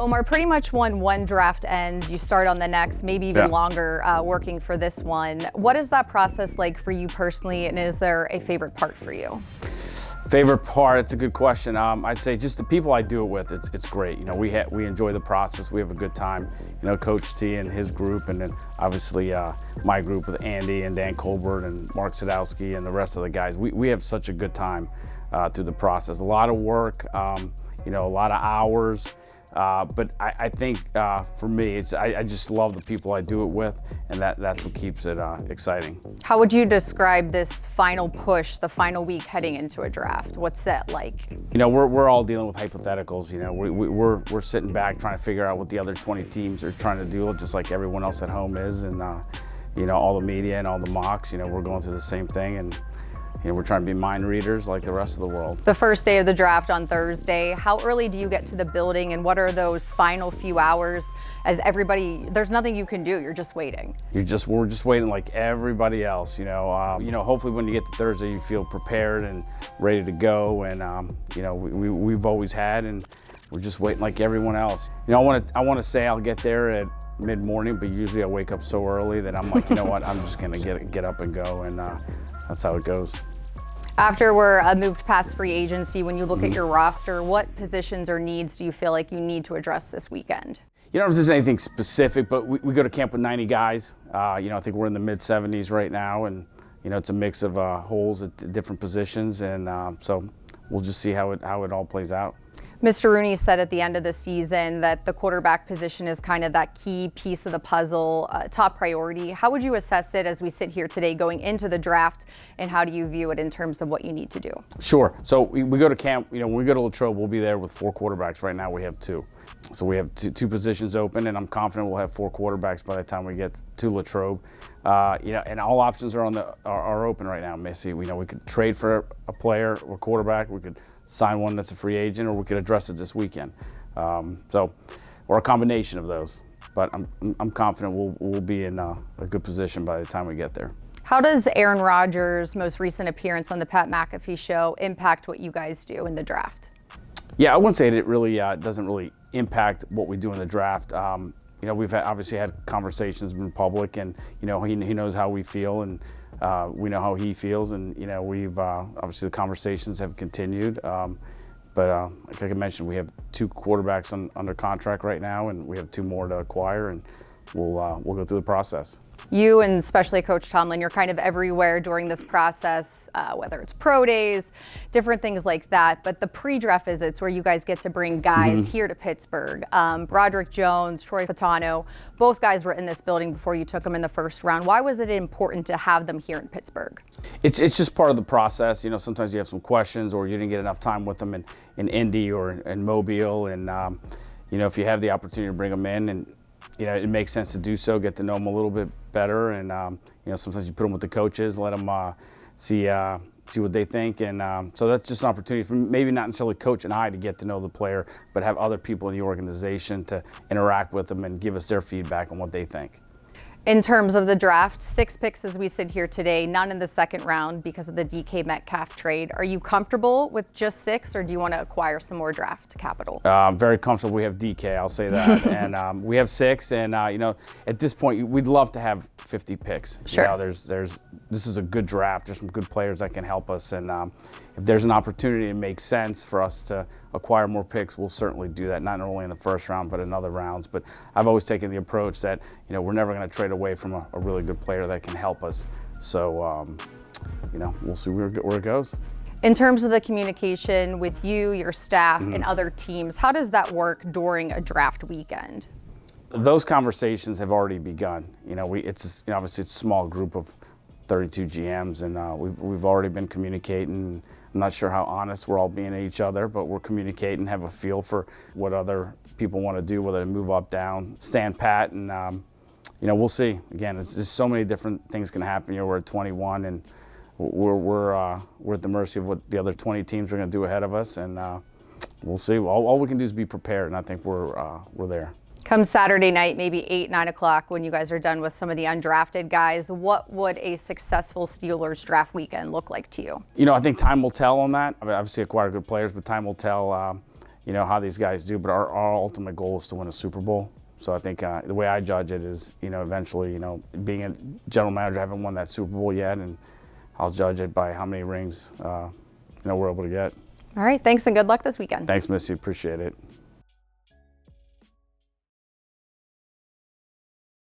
Omar, pretty much when one draft ends, you start on the next, maybe even longer, working for this one. What is that process like for you personally, and is there a favorite part for you? Favorite part, it's a good question. I'd say just the people I do it with, it's great. You know, we enjoy the process, we have a good time. You know, Coach T and his group, and then obviously my group with Andy and Dan Colbert and Mark Sadowski and the rest of the guys. We have such a good time through the process. A lot of work, you know, a lot of hours. But I think for me, I just love the people I do it with, and that's what keeps it exciting. How would you describe this final push, the final week heading into a draft? What's that like? You know, we're all dealing with hypotheticals. You know, we're sitting back trying to figure out what the other 20 teams are trying to do, just like everyone else at home is, and you know, all the media and all the mocks. You know, we're going through the same thing, and you know, we're trying to be mind readers like the rest of the world. The first day of the draft on Thursday, how early do you get to the building, and what are those final few hours as everybody, there's nothing you can do, you're just waiting? We're just waiting like everybody else, you know. Hopefully when you get to Thursday, you feel prepared and ready to go, and you know, we've always had, and we're just waiting like everyone else. You know, I want to say I'll get there at mid-morning, but usually I wake up so early that I'm like, you know what, I'm just gonna get up and go, and that's how it goes. After we're moved past free agency, when you look at your roster, what positions or needs do you feel like you need to address this weekend? You know, if there's anything specific, but we go to camp with 90 guys. You know, I think we're in the mid-70s right now, and you know, it's a mix of holes at different positions, and so we'll just see how it all plays out. Mr. Rooney said at the end of the season that the quarterback position is kind of that key piece of the puzzle, top priority. How would you assess it as we sit here today going into the draft, and how do you view it in terms of what you need to do? Sure. So we go to camp, you know, when we go to Latrobe, we'll be there with 4 quarterbacks. Right now we have 2. So we have two positions open, and I'm confident we'll have 4 quarterbacks by the time we get to Latrobe. You know, and all options are open right now, Missy. We know we could trade for a player or quarterback. We could sign one that's a free agent, or we could address it this weekend. Or a combination of those. But I'm confident we'll be in a good position by the time we get there. How does Aaron Rodgers' most recent appearance on the Pat McAfee show impact what you guys do in the draft? Yeah, I wouldn't say it really doesn't really impact what we do in the draft. You know, we've obviously had conversations in public, and you know, he knows how we feel, and we know how he feels, and you know, we've obviously the conversations have continued. But like I mentioned, we have 2 quarterbacks under contract right now, and we have 2 more to acquire, and we'll go through the process. You, and especially Coach Tomlin, you're kind of everywhere during this process, whether it's pro days, different things like that. But the pre-draft visits where you guys get to bring guys here to Pittsburgh, Broderick Jones, Troy Fatano, both guys were in this building before you took them in the first round. Why was it important to have them here in Pittsburgh? It's just part of the process. You know, sometimes you have some questions, or you didn't get enough time with them in Indy or in Mobile, and you know, if you have the opportunity to bring them in, and you know, it makes sense to do so, get to know them a little bit better, and you know, sometimes you put them with the coaches, let them see what they think, and so that's just an opportunity for maybe not necessarily Coach and I to get to know the player, but have other people in the organization to interact with them and give us their feedback on what they think. In terms of the draft, 6 picks as we sit here today, none in the second round because of the DK Metcalf trade. Are you comfortable with just 6, or do you want to acquire some more draft capital? Very comfortable. We have DK, I'll say that. And we have 6, and you know, at this point, we'd love to have 50 picks. Sure. You know, this is a good draft. There's some good players that can help us, and if there's an opportunity that makes sense for us to acquire more picks, we'll certainly do that, not only in the first round, but in other rounds. But I've always taken the approach that, you know, we're never going to trade away from a really good player that can help us. So, you know, we'll see where it goes. In terms of the communication with you, your staff, and other teams, how does that work during a draft weekend? Those conversations have already begun. You know, it's you know, obviously it's a small group of 32 GMs, and we've already been communicating. I'm not sure how honest we're all being to each other, but we're communicating, have a feel for what other people want to do, whether to move up, down, stand pat, and you know, we'll see. Again, there's so many different things can happen. You know, we're at 21, and we're at the mercy of what the other 20 teams are going to do ahead of us, and we'll see. All we can do is be prepared, and I think we're there. Come Saturday night, maybe 8, 9 o'clock, when you guys are done with some of the undrafted guys, what would a successful Steelers draft weekend look like to you? You know, I think time will tell on that. I mean, obviously acquire good players, but time will tell. how these guys do, but our ultimate goal is to win a Super Bowl. So I think the way I judge it is, eventually, being a general manager, I haven't won that Super Bowl yet, and I'll judge it by how many rings, we're able to get. All right, thanks and good luck this weekend. Thanks, Missy. Appreciate it.